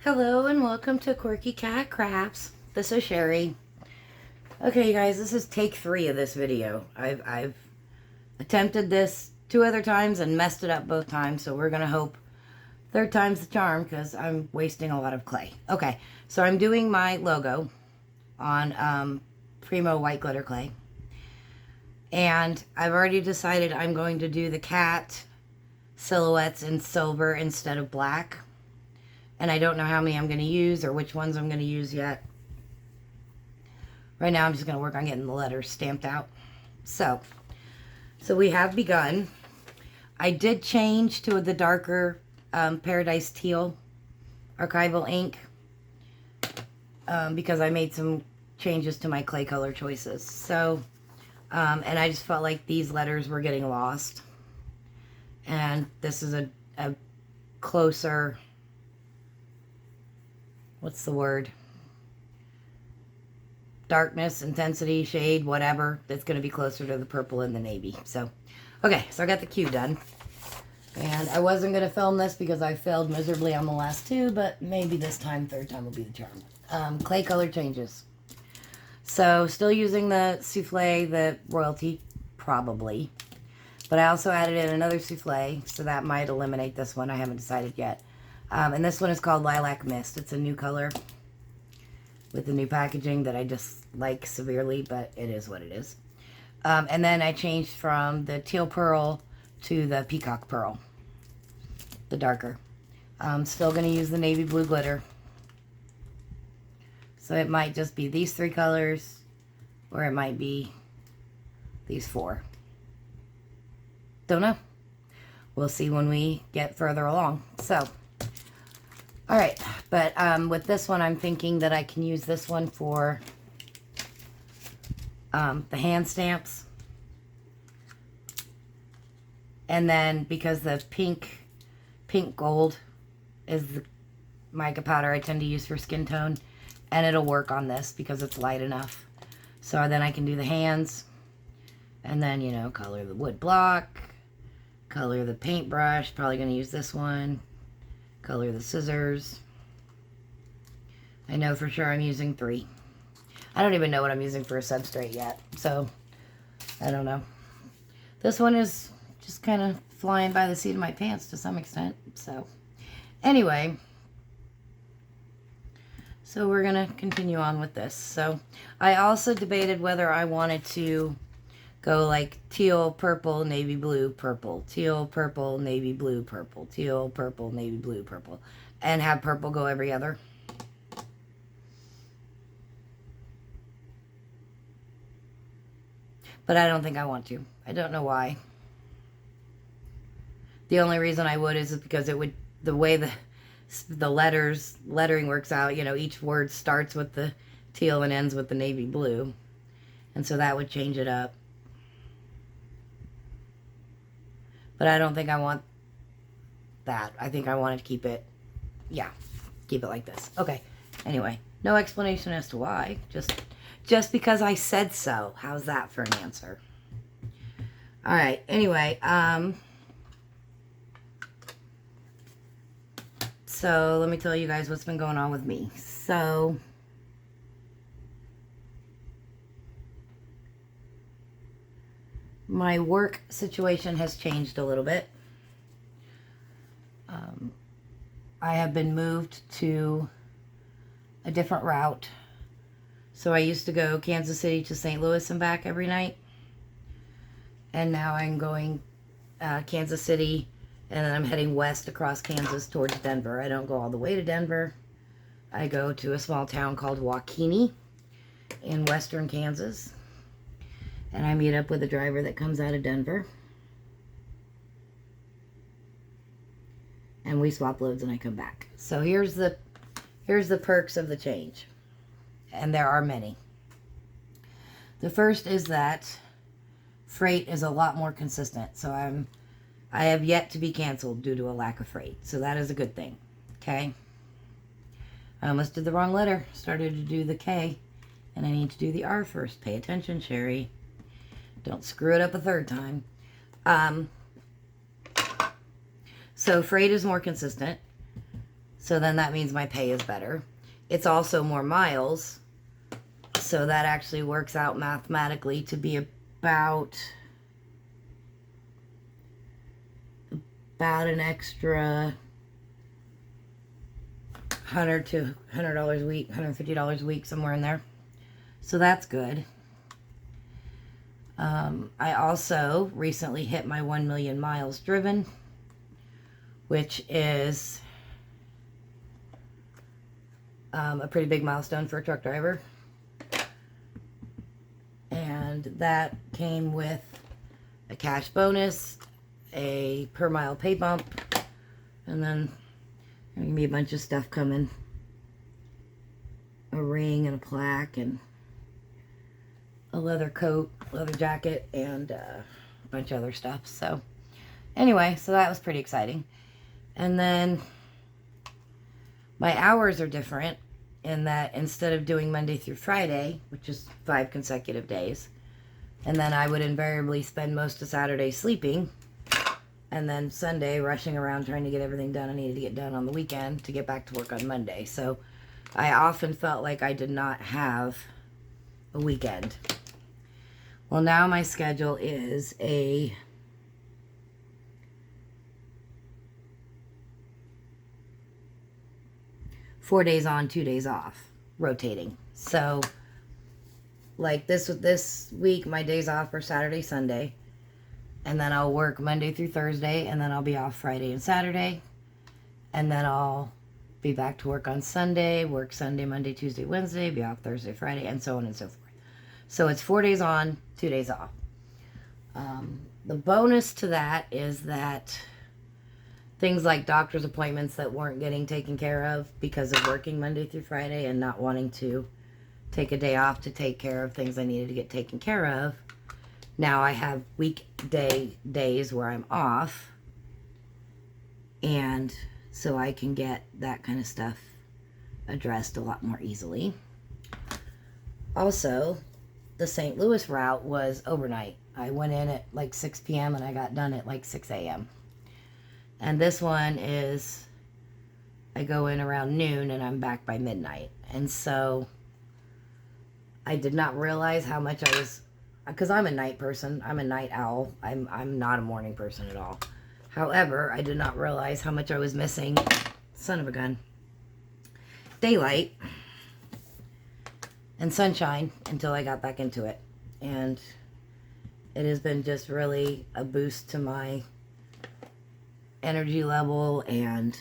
Hello and welcome to Quirky Cat Crafts. This is Sherry. Okay, you guys, this is take 3 of this video. I've attempted this 2 other times and messed it up both times, so we're gonna hope third time's the charm because I'm wasting a lot of clay. Okay, so I'm doing my logo on Primo white glitter clay, and I've already decided I'm going to do the cat silhouettes in silver instead of black. And I don't know how many I'm going to use or which ones I'm going to use yet. Right now I'm just going to work on getting the letters stamped out. So we have begun. I did change to the darker Paradise Teal archival ink because I made some changes to my clay color choices. So, and I just felt like these letters were getting lost. And this is a closer... what's the word? Darkness, intensity, shade, whatever. That's going to be closer to the purple and the navy. So, okay, so I got the cue done. And I wasn't going to film this because I failed miserably on the last 2, but maybe this time, third time will be the charm. Clay color changes. So, still using the souffle, the royalty, probably. But I also added in another souffle, so that might eliminate this one. I haven't decided yet. And this one is called Lilac Mist. It's a new color with the new packaging that I just like severely, but it is what it is. And then I changed from the teal pearl to the peacock pearl, the darker. I'm still going to use the navy blue glitter. So it might just be these 3 colors, or it might be these 4. Don't know. We'll see when we get further along. So... alright, but with this one, I'm thinking that I can use this one for the hand stamps. And then, because the pink gold is the mica powder I tend to use for skin tone, and it'll work on this because it's light enough. So then I can do the hands, and then, you know, color the wood block, color the paintbrush, probably going to use this one. Color the scissors. I know for sure I'm using 3. I don't even know what I'm using for a substrate yet, so I don't know. This one is just kind of flying by the seat of my pants to some extent. So anyway, so we're gonna continue on with this. So I also debated whether I wanted to go like teal, purple, navy blue, purple, teal, purple, navy blue, purple, teal, purple, navy blue, purple, and have purple go every other. But I don't think I want to. I don't know why. The only reason I would is because it would, the way the lettering works out, you know, each word starts with the teal and ends with the navy blue. And so that would change it up. But I don't think I want that. I think I want to keep it, yeah, keep it like this. Okay, anyway, no explanation as to why. Just because I said so. How's that for an answer? All right, anyway, so let me tell you guys what's been going on with me. So... my work situation has changed a little bit. I have been moved to a different route. So I used to go Kansas City to St. Louis and back every night. And now I'm going Kansas City, and then I'm heading west across Kansas towards Denver. I don't go all the way to Denver. I go to a small town called Waukene in western Kansas. And I meet up with a driver that comes out of Denver. And we swap loads and I come back. So here's the perks of the change. And there are many. The first is that freight is a lot more consistent. So I have yet to be canceled due to a lack of freight. So that is a good thing. Okay. I almost did the wrong letter. Started to do the K. And I need to do the R first. Pay attention, Sherry. Don't screw it up a third time. So freight is more consistent. So then that means my pay is better. It's also more miles. So that actually works out mathematically to be about an extra $100 to $100 a week, $150 a week, somewhere in there. So that's good. I also recently hit my 1 million miles driven, which is a pretty big milestone for a truck driver. And that came with a cash bonus, a per mile pay bump, and then there's gonna be a bunch of stuff coming. A ring and a plaque and a leather coat, leather jacket, and a bunch of other stuff. So anyway, so that was pretty exciting. And then my hours are different in that instead of doing Monday through Friday, which is 5 consecutive days, and then I would invariably spend most of Saturday sleeping, and then Sunday rushing around trying to get everything done I needed to get done on the weekend to get back to work on Monday. So I often felt like I did not have a weekend. Well, now my schedule is a four days on, 2 days off, rotating. So like this week, my days off are Saturday, Sunday, and then I'll work Monday through Thursday, and then I'll be off Friday and Saturday, and then I'll be back to work on Sunday, work Sunday, Monday, Tuesday, Wednesday, be off Thursday, Friday, and so on and so forth. So it's 4 days on, 2 days off. The bonus to that is that things like doctor's appointments that weren't getting taken care of because of working Monday through Friday and not wanting to take a day off to take care of things I needed to get taken care of. Now I have weekday days where I'm off, and so I can get that kind of stuff addressed a lot more easily. Also, the St. Louis route was overnight. I went in at like 6 p.m. and I got done at like 6 a.m. And this one is, I go in around noon and I'm back by midnight. And so I did not realize how much I was, because I'm a night person. I'm a night owl. I'm not a morning person at all. However, I did not realize how much I was missing, son of a gun, daylight and sunshine until I got back into it. And it has been just really a boost to my energy level and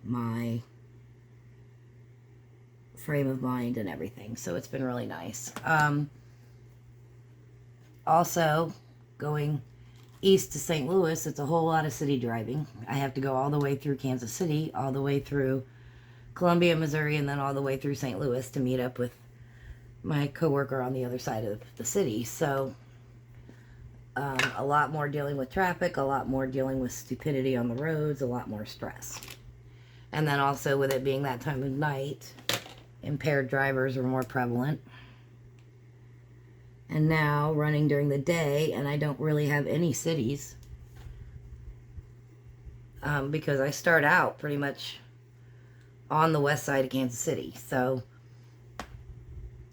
my frame of mind and everything. So it's been really nice. Also, going east to St. Louis, it's a whole lot of city driving. I have to go all the way through Kansas City, all the way through Columbia, Missouri, and then all the way through St. Louis to meet up with my coworker on the other side of the city. So a lot more dealing with traffic, a lot more dealing with stupidity on the roads, a lot more stress. And then also with it being that time of night, impaired drivers are more prevalent. And now running during the day, and I don't really have any cities because I start out pretty much on the west side of Kansas City. So,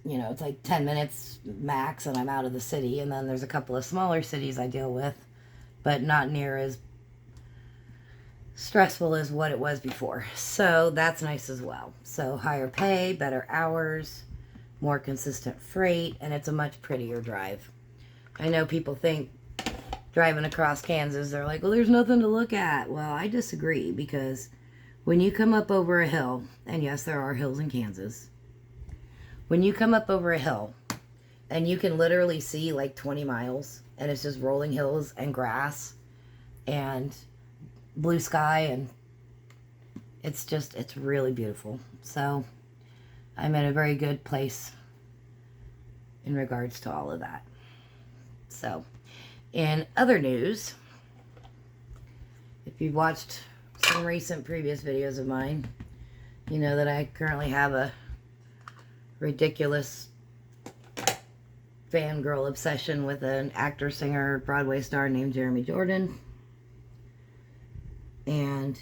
you know, it's like 10 minutes max and I'm out of the city. And then there's a couple of smaller cities I deal with, but not near as stressful as what it was before. So that's nice as well. So higher pay, better hours, more consistent freight, and it's a much prettier drive. I know people think driving across Kansas, they're like, well, there's nothing to look at. Well, I disagree, because when you come up over a hill, and yes, there are hills in Kansas, when you come up over a hill and you can literally see like 20 miles and it's just rolling hills and grass and blue sky, and it's really beautiful. So I'm in a very good place in regards to all of that. So in other news, if you've watched some recent previous videos of mine, you know that I currently have a ridiculous fangirl obsession with an actor, singer, Broadway star named Jeremy Jordan. And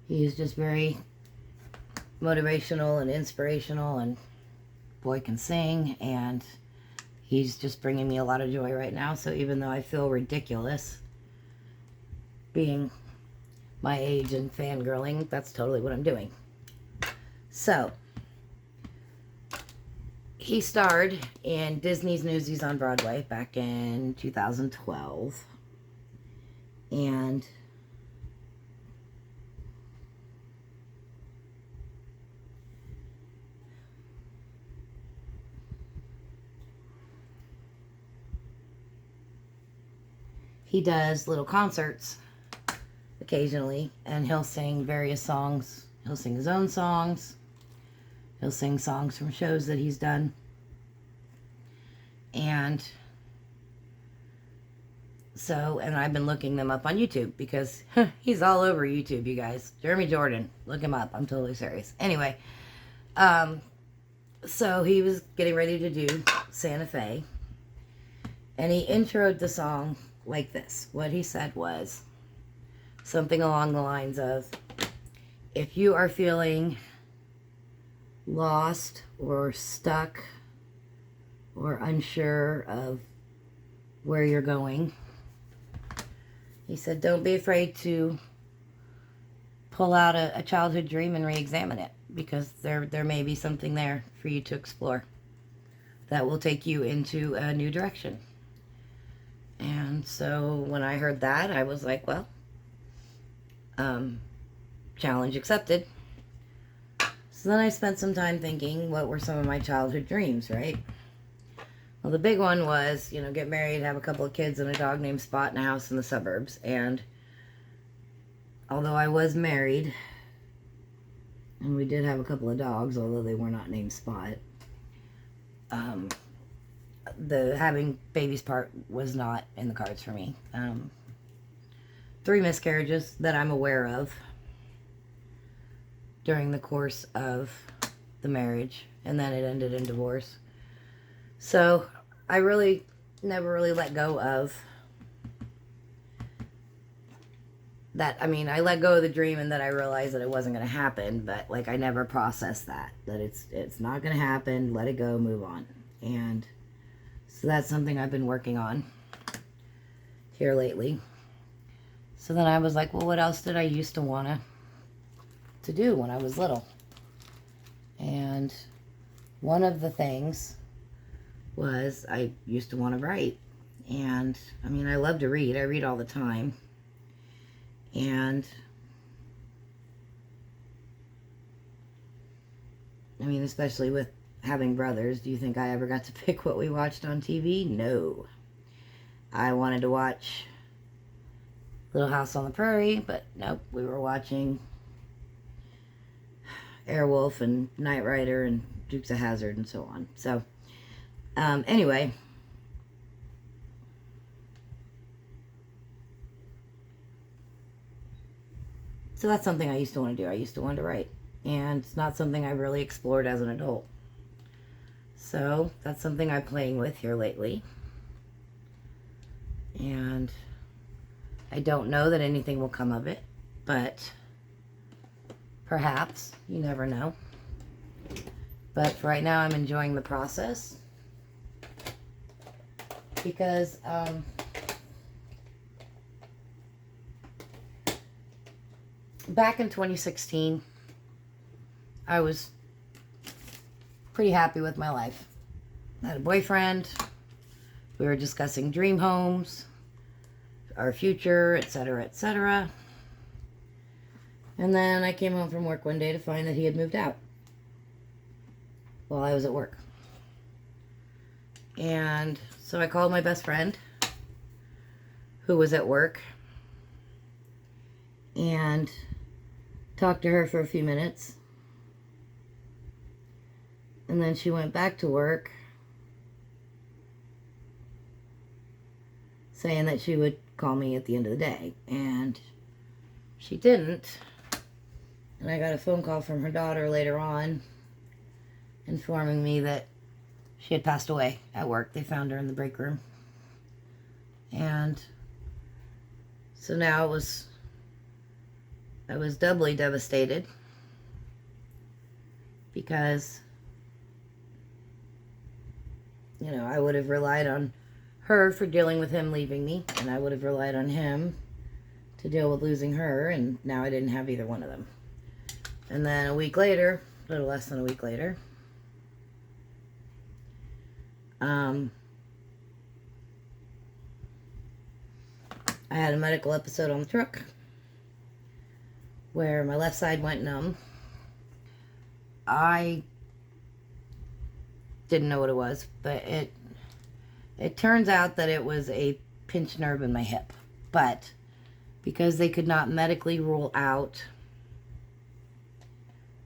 He's just very motivational and inspirational, and boy can sing, and he's just bringing me a lot of joy right now. So even though I feel ridiculous being my age and fangirling, that's totally what I'm doing. So he starred in Disney's Newsies on Broadway back in 2012. And he does little concerts occasionally, and he'll sing various songs. He'll sing his own songs. He'll sing songs from shows that he's done. And so, and I've been looking them up on YouTube because he's all over YouTube, you guys. Jeremy Jordan, look him up. I'm totally serious. Anyway, so he was getting ready to do Santa Fe, and he introed the song like this. What he said was something along the lines of, if you are feeling lost or stuck or unsure of where you're going, he said, don't be afraid to pull out a childhood dream and re-examine it, because there may be something there for you to explore that will take you into a new direction. And so when I heard that, I was like, well, challenge accepted. So then I spent some time thinking, what were some of my childhood dreams, right? Well, the big one was, get married, have a couple of kids, and a dog named Spot, and a house in the suburbs. And although I was married, and we did have a couple of dogs, although they were not named Spot, the having babies part was not in the cards for me. 3 miscarriages that I'm aware of during the course of the marriage, and then it ended in divorce. So I really never really let go of that. I mean, I let go of the dream, and then I realized that it wasn't going to happen, but like I never processed that it's not going to happen. Let it go, move on. And so that's something I've been working on here lately. So then I was like, well, what else did I used to want to do when I was little? And one of the things was I used to want to write. And I mean, I love to read. I read all the time. And I mean, especially with having brothers, do you think I ever got to pick what we watched on TV? No. I wanted to watch Little House on the Prairie, but nope, we were watching Airwolf and Knight Rider and Dukes of Hazzard and so on. So, anyway, so that's something I used to want to do. I used to want to write, and it's not something I've really explored as an adult. So that's something I'm playing with here lately. And I don't know that anything will come of it, but perhaps. You never know. But for right now, I'm enjoying the process. Because, back in 2016, I was pretty happy with my life. I had a boyfriend. We were discussing dream homes, our future, etc., etc. And then I came home from work one day to find that he had moved out while I was at work. And so I called my best friend, who was at work, and talked to her for a few minutes. And then she went back to work, saying that she would call me at the end of the day. And she didn't. And I got a phone call from her daughter later on, informing me that she had passed away at work. They found her in the break room. And so now it was I was doubly devastated because, you know, I would have relied on her for dealing with him leaving me, and I would have relied on him to deal with losing her, and now I didn't have either one of them. And then a week later, a little less than a week later, I had a medical episode on the truck where my left side went numb. I didn't know what it was, but it turns out that it was a pinched nerve in my hip. But because they could not medically rule out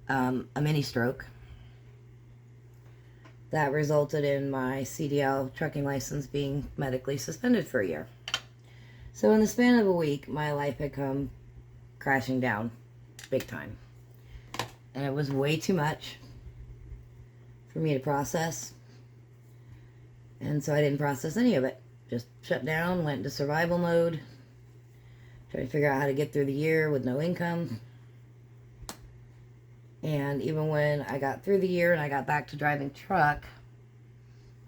a mini stroke, that resulted in my CDL trucking license being medically suspended for a year. So in the span of a week, my life had come crashing down big time. And it was way too much for me to process. And so I didn't process any of it. Just shut down, went into survival mode, tried to figure out how to get through the year with no income. And even when I got through the year and I got back to driving truck,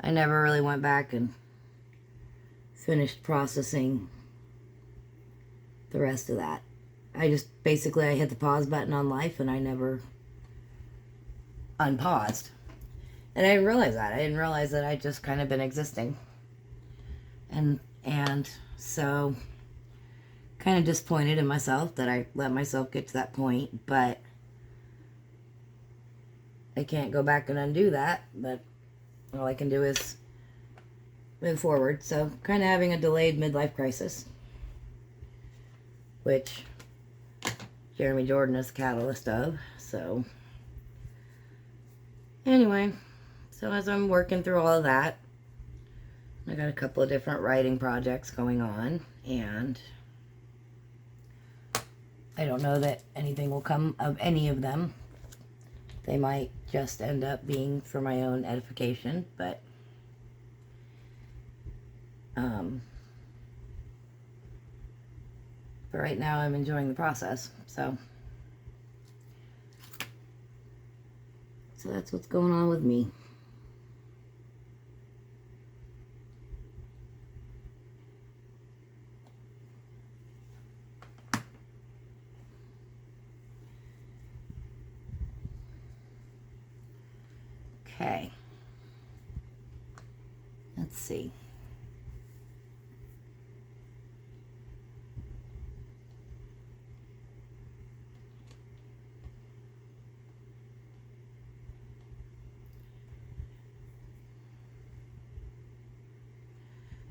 I never really went back and finished processing the rest of that. I hit the pause button on life and I never unpaused. And I didn't realize that. I didn't realize that I'd just kind of been existing. And so kind of disappointed in myself that I let myself get to that point, but I can't go back and undo that. But all I can do is move forward. So kind of having a delayed midlife crisis, which Jeremy Jordan is the catalyst of. So anyway, so as I'm working through all of that, I got a couple of different writing projects going on, and I don't know that anything will come of any of them. They might just end up being for my own edification, but right now I'm enjoying the process. So that's what's going on with me. Okay. Let's see.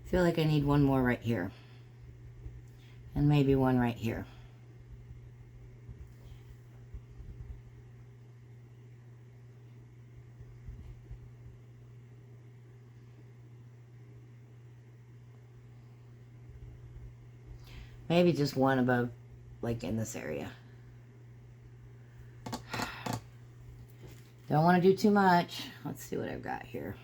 I feel like I need one more right here. And maybe one right here. Maybe just one above, like in this area. Don't want to do too much. Let's see what I've got here.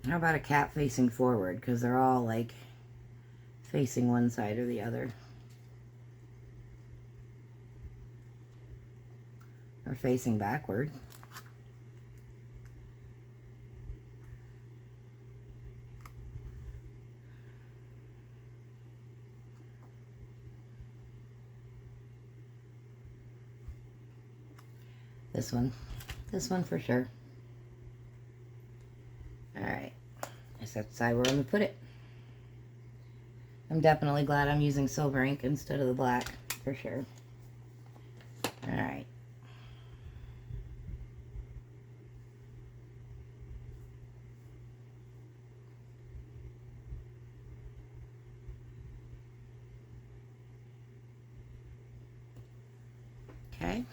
How about a cat facing forward? Because they're all like facing one side or the other. Or facing backward. This one for sure. Alright, I just have to decide where I'm going to put it. I'm definitely glad I'm using silver ink instead of the black, for sure. Alright. Okay.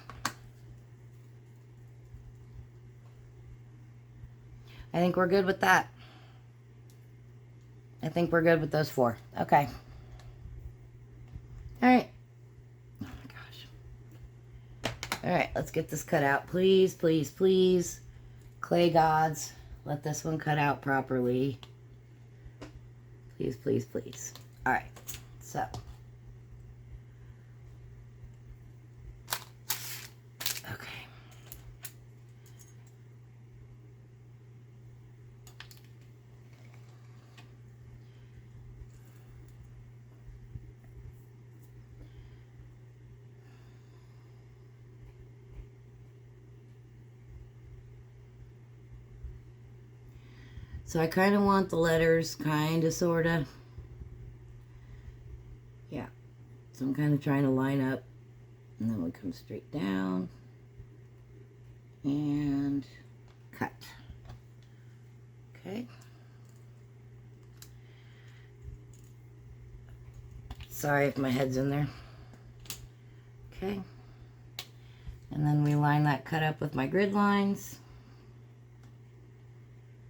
I think we're good with that. I think we're good with those four. Okay. Alright. Oh my gosh. Alright, let's get this cut out. Please, please, please. Clay gods, let this one cut out properly. Please, please, please. All right, so. Okay. So I kind of want the letters kind of, sort of. Yeah. So I'm kind of trying to line up. And then we come straight down. And cut. Okay. Sorry if my head's in there. Okay. And then we line that cut up with my grid lines.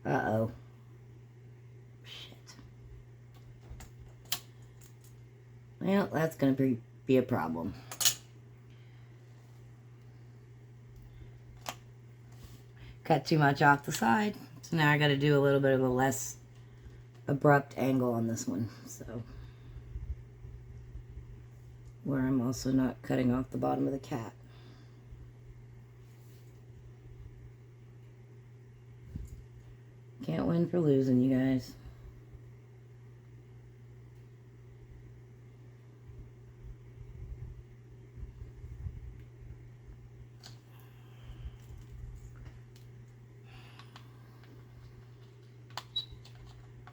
Uh-oh. Well, that's going to be a problem. Cut too much off the side. So now I got to do a little bit of a less abrupt angle on this one. So, where I'm also not cutting off the bottom of the cat. Can't win for losing, you guys.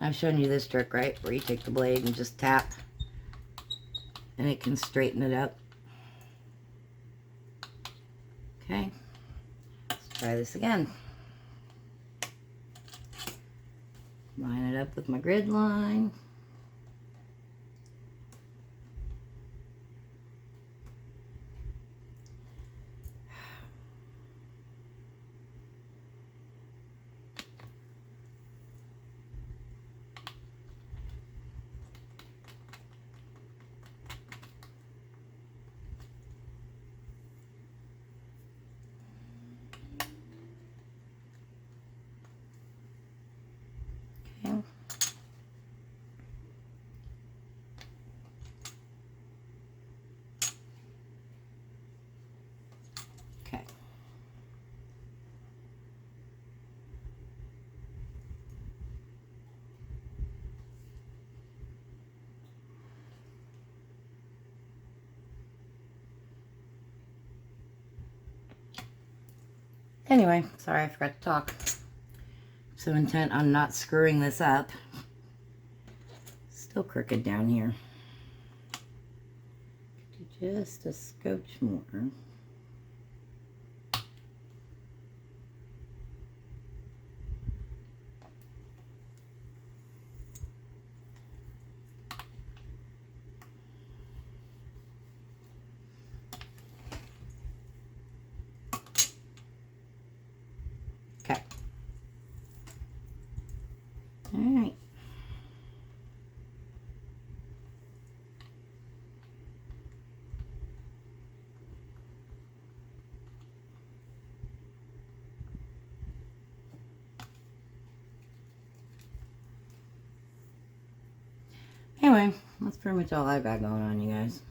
I've shown you this trick, right? Where you take the blade and just tap and it can straighten it up. Okay, let's try this again. Line it up with my grid line. Anyway, sorry I forgot to talk. So intent on not screwing this up. Still crooked down here. Just a scotch more. Okay. All right. Anyway, that's pretty much all I've got going on, you guys.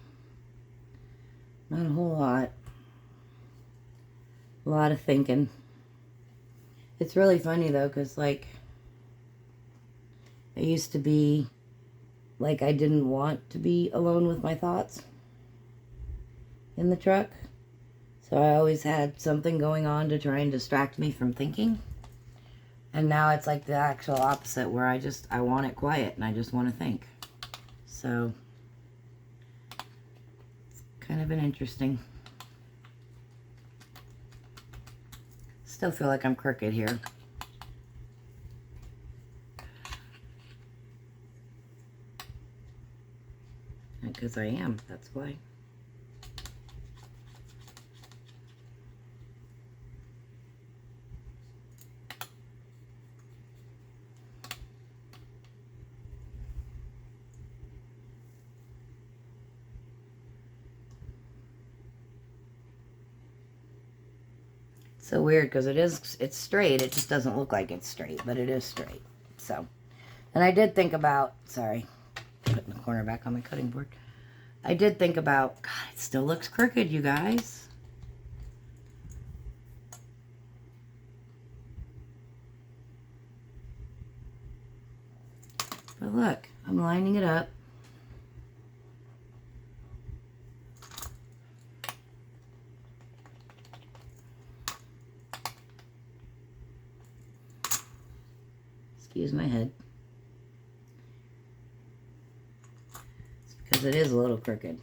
Not a whole lot. A lot of thinking. It's really funny though, because like, it used to be like I didn't want to be alone with my thoughts in the truck. So I always had something going on to try and distract me from thinking. And now it's like the actual opposite, where I want it quiet and I just want to think. So, it's kind of been interesting. Still feel like I'm crooked here. Because I am, that's why. So weird because it's straight. It just doesn't look like it's straight, but it is straight. So, and I did think about, sorry, put it in the corner back on my cutting board. I did think about, God, it still looks crooked, you guys. But look, I'm lining it up. Excuse my head. It's because it is a little crooked.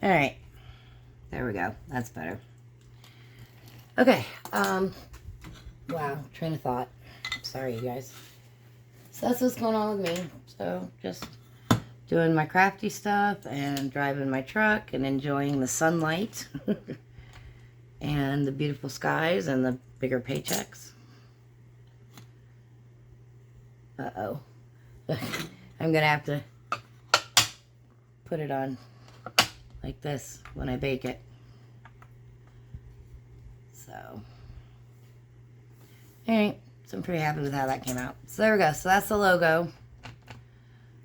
All right, there we go. That's better. Okay, wow, train of thought. Sorry, you guys. So that's what's going on with me. So just doing my crafty stuff and driving my truck and enjoying the sunlight and the beautiful skies and the bigger paychecks. Uh-oh. I'm gonna have to put it on like this when I bake it. So, alright, so I'm pretty happy with how that came out. So there we go. So that's the logo.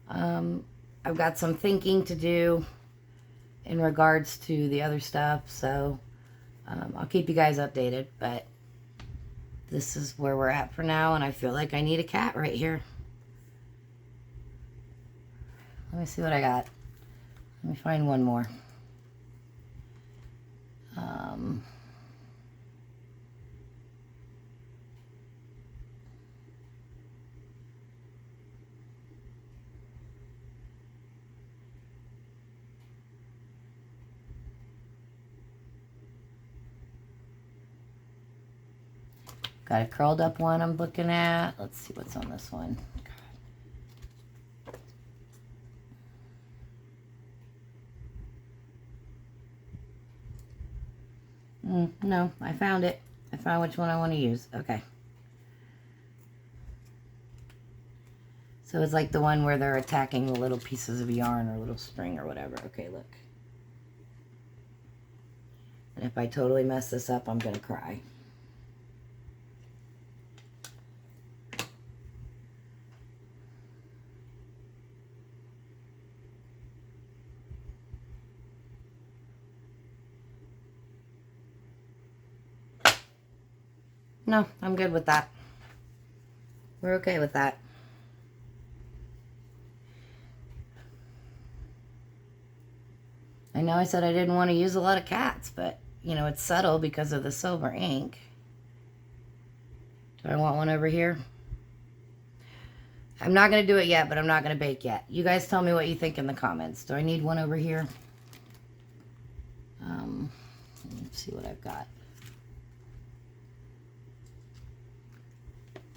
I've got some thinking to do in regards to the other stuff, so I'll keep you guys updated, but this is where we're at for now, and I feel like I need a cat right here. Let me see what I got. Let me find one more. Got a curled up one I'm looking at. Let's see what's on this one. No, I found it. I found which one I want to use. Okay. So it's like the one where they're attacking the little pieces of yarn or little string or whatever. Okay, look. And if I totally mess this up, I'm going to cry. No, I'm good with that. We're okay with that. I know I said I didn't want to use a lot of cats, but, you know, it's subtle because of the silver ink. Do I want one over here? I'm not going to do it yet, but I'm not going to bake yet. You guys tell me what you think in the comments. Do I need one over here? Let's see what I've got.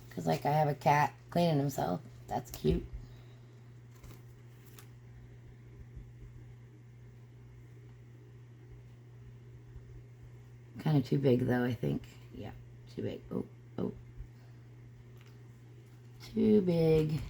Because, like, I have a cat cleaning himself. That's cute. Kind of too big, though, I think. Yeah, too big. Oh, oh. Too big.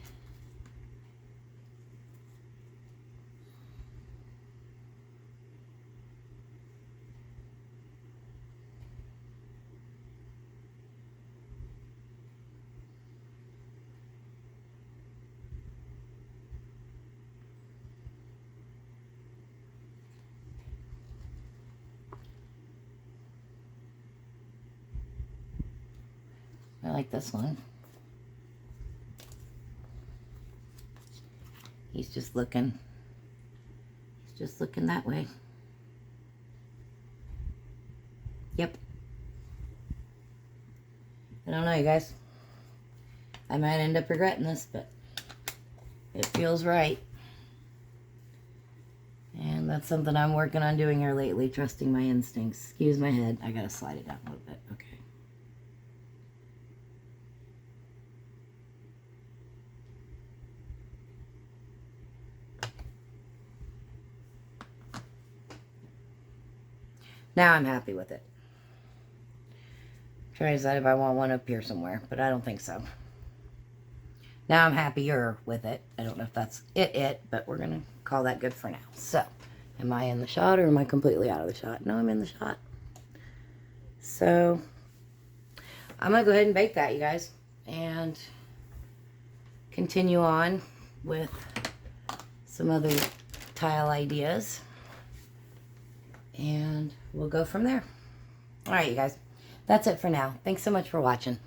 I like this one. He's just looking. He's just looking that way. Yep. I don't know, you guys. I might end up regretting this, but it feels right. And that's something I'm working on doing here lately, trusting my instincts. Excuse my head. I gotta slide it down a little bit. Okay. Now I'm happy with it. Trying to decide if I want one up here somewhere, but I don't think so. Now I'm happier with it. I don't know if that's it, but we're going to call that good for now. So, am I in the shot or am I completely out of the shot? No, I'm in the shot. So, I'm going to go ahead and bake that, you guys. And continue on with some other tile ideas. And we'll go from there. All right, you guys. That's it for now. Thanks so much for watching.